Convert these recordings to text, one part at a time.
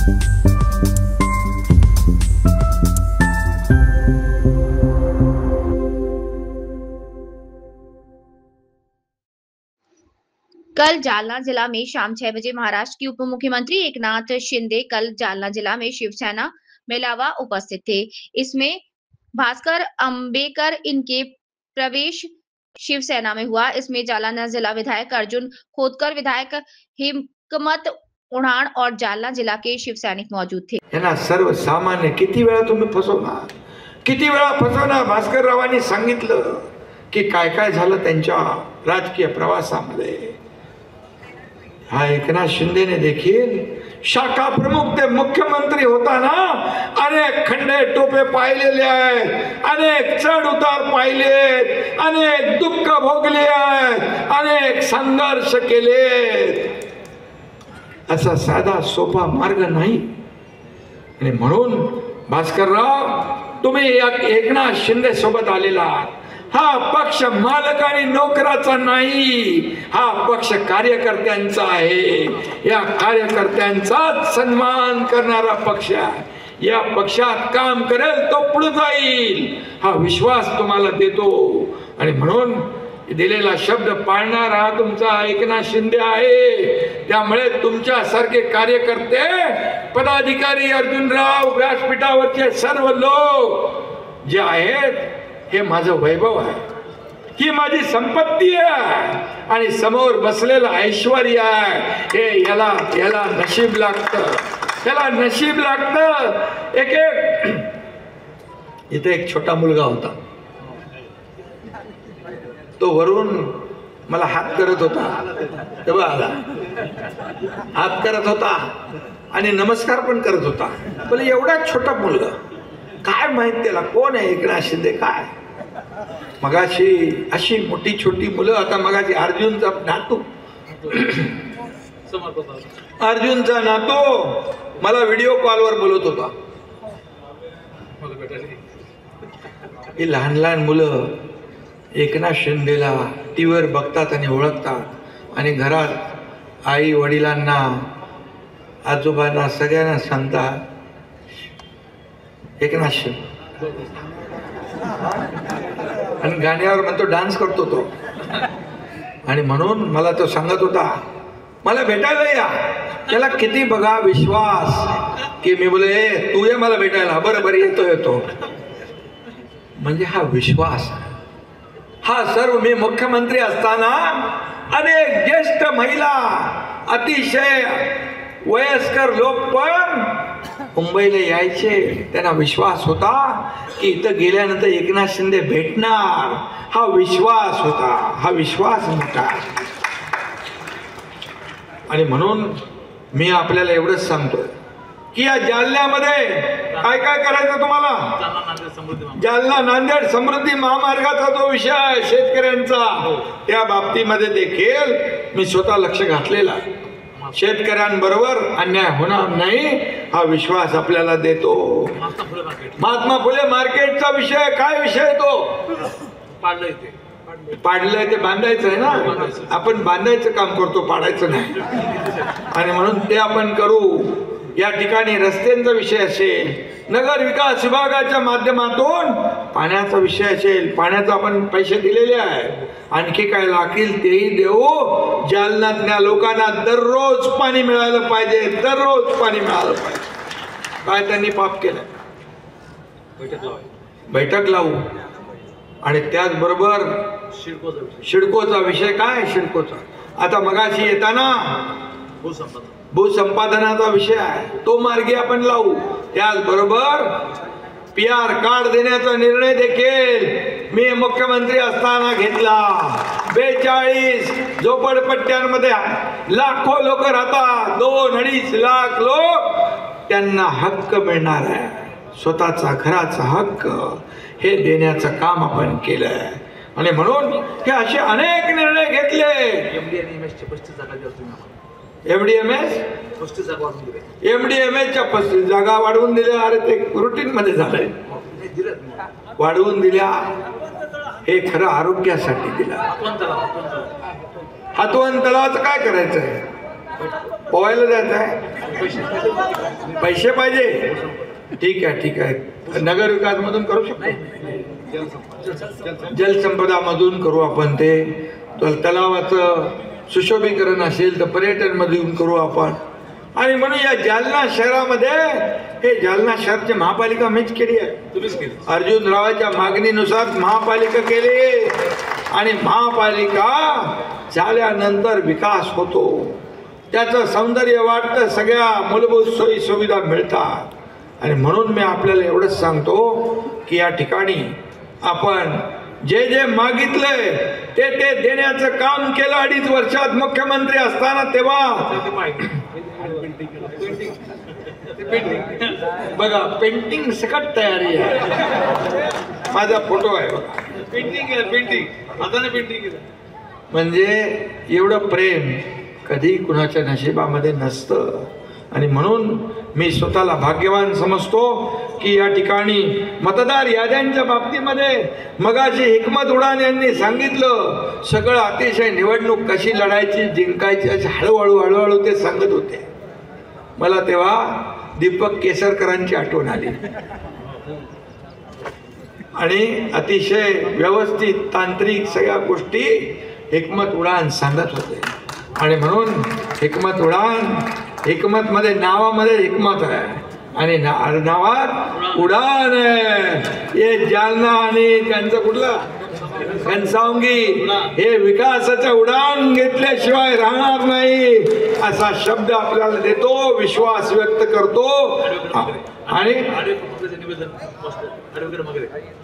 कल जालना जिला में शाम 6 बजे महाराष्ट्र के उप मुख्यमंत्री एकनाथ शिंदे कल जालना जिला में शिवसेना मेलावा उपस्थित थे। इसमें भास्कर अंबेकर इनके प्रवेश शिवसेना में हुआ। इसमें जालना जिला विधायक अर्जुन खोतकर, विधायक हिकमत उढ़ाण और जालना जिला के शिव सैनिक मौजूद थे। सर्वसामान्य किती वेळा तुम्ही फसवणार, किती वेळा फसवणार। भास्कर रावांनी सांगितलं की काय काय झालं त्यांच्या राजकीय प्रवासामध्ये। हा एकनाथ शिंदेने देखील शाखा प्रमुख ते मुख्यमंत्री होताना अनेक खंडे टोपे पाहिलेले आहेत, अनेक चढ उतार पाहिलेत, अनेक दुःख भोगले आहेत, अनेक संघर्ष केलेत। असा साधा सोपा मार्ग नाही। आणि म्हणून भास्करराव तुम्ही एकनाथ शिंदे सोबत आलेला, हा पक्ष मालक आणि नोकराचा नाही, हा पक्ष कार्यकर्त्यांचा आहे। या कार्यकर्त्यांचाच सन्मान करणारा पक्ष आहे। या पक्षात काम करेल तो पुढे जाईल, हा विश्वास तुम्हाला देतो। आणि म्हणून दिलेला शब्द पाळणारा तुमचा एकनाथ शिंदे आहे। त्यामुळे तुमच्यासारखे कार्यकर्ते, पदाधिकारी, अर्जुनराव, व्यासपीठावरचे सर्व लोक जे आहेत हे माझं वैभव आहे, ही माझी संपत्ती आहे आणि समोर बसलेला ऐश्वर्य आहे। हे याला नशीब लागतं, याला नशीब लागतं। इथे एक छोटा मुलगा होता, तो वरून मला हात करत होता, तेव्हा आला, हात करत होता आणि नमस्कार पण करत होता। बोले एवढा छोटा मुलगा, काय माहित त्याला कोण आहे एकनाथ शिंदे काय। मगाशी अशी मोठी छोटी मुलं, आता मगाशी अर्जुनचा नातू मला व्हिडिओ कॉलवर बोलत होता। ही लहान लहान मुलं एकनाथ शिंदेला टीव्हीवर बघतात आणि ओळखतात आणि घरात आई वडिलांना, आजोबांना सगळ्यांना सांगतात एकनाथ शिंदे, आणि गाण्यावर म्हणतो डान्स करतो तो। आणि म्हणून मला तो सांगत होता मला भेटायला या। त्याला किती बघा विश्वास की मी बोले तू ये मला भेटायला, बरोबर येतो। म्हणजे हा विश्वास, हा सर्व मी मुख्यमंत्री असताना अनेक ज्येष्ठ महिला, अतिशय वयस्कर लोक पण मुंबईला यायचे। त्यांना विश्वास होता की इथं गेल्यानंतर एकनाथ शिंदे भेटणार, हा विश्वास होता, हा विश्वास मोठा। आणि म्हणून मी आपल्याला एवढंच सांगतोय की या जालन्यामध्ये काय काय करायचं तुम्हाला। जालना नांदेड समृद्धी महामार्गाचा जो विषय आहे शेतकऱ्यांचा, त्या बाबतीमध्ये देखील मी स्वतः लक्ष घातलेला आहे। शेतकऱ्यांबरोबर अन्याय होणार नाही, हा विश्वास आपल्याला देतो। महात्मा फुले मार्केटचा विषय, काय विषय तो पाडलंय ते बांधायचं आहे ना, आपण बांधायचं काम करतो, पाडायचं नाही। आणि म्हणून ते आपण करू। या ठिकाणी रस्त्यांचा विषय असेल, नगर विकास विभागाच्या माध्यमातून पाण्याचा विषय असेल, पाण्याचा आपण पैसे दिलेले आहेत, आणखी काय लागतील तेही देऊ। जालन्यातल्या लोकांना दररोज पाणी मिळालं पाहिजे, दररोज पाणी मिळालं पाहिजे। काय त्यांनी पाप केलं, बैठक लावू। आणि त्याचबरोबर शिडकोचा विषय, काय शिडकोचा, आता मगाशी येताना भूसंपादनाचा विषय आहे, तो मार्गी आपण लावू। त्याचबरोबर PR कार्ड देण्याचा निर्णय देखील मी मुख्यमंत्री असताना घेतला। 42 झोपडपट्ट्यांमध्ये लाखो लोक राहतात, 2-2.5 लाख लोक, त्यांना हक्क मिळणार आहे, स्वतःचा घराचा हक्क, हे देण्याचं काम आपण केलंय। आणि म्हणून हे असे अनेक निर्णय घेतले। एमडीएमएसच्या 35 जागा वाढवून दिल्या। अरे ते रुटीन मध्ये झालंय, वाढवून दिल्या, हे खरं आरोग्यासाठी दिला। हातवन तलावाचं काय करायचंय, पोहायला जात आहे, पैसे पाहिजे, ठीक आहे ठीक आहे, नगर विकास मधून करू शकतो, जलसंपदा मधून करू आपण, ते तलावाचं सुशोभीकरण असेल तर पर्यटन मधून करू आपण. आणि म्हणून या जालना शहरामध्ये हे जालना शहरची महापालिका मीच केली आहे, तुम्हीच केली. अर्जुन रावाच्या मागणीनुसार महापालिका केली आणि महापालिका झाल्यानंतर विकास होतो, त्याचं सौंदर्य वाढतं, सगळ्या मूलभूत सोयी सुविधा मिळतात. आणि म्हणून मी आपल्याला एवढंच सांगतो की या ठिकाणी आपण जे जे मागितलंय ते ते देण्याचं काम केलं 2.5 वर्षात मुख्यमंत्री असताना. तेव्हा बघा पेंटिंग सकट तयारी आहे, माझा फोटो आहे बघा, पेंटिंग हाताने पेंटिंग केलं. म्हणजे एवढं प्रेम कधी कुणाच्या नशिबामध्ये नसतं. आणि म्हणून मी स्वतःला भाग्यवान समजतो की या ठिकाणी मतदार याद्यांच्या बाबतीमध्ये मगाशी हिकमत उडान यांनी सांगितलं, सगळं अतिशय निवडणूक कशी लढायची जिंकायची अशी हळूहळू ते सांगत होते. मला तेव्हा दीपक केसरकरांची आठवण आली आणि अतिशय व्यवस्थित तांत्रिक सगळ्या गोष्टी हिकमत उडान सांगत होते. आणि म्हणून हिकमत उडान, हिकमत मध्ये नावामध्ये हिकमत आहे आणि नावात उडान आहे. हे जालना आणि त्यांचं कुठलं घनसावंगी हे विकासाचं उडान घेतल्याशिवाय राहणार नाही असा शब्द आपल्याला देतो, विश्वास व्यक्त करतो. आणि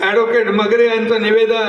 ॲडव्होकेट मगरे यांचं निवेदन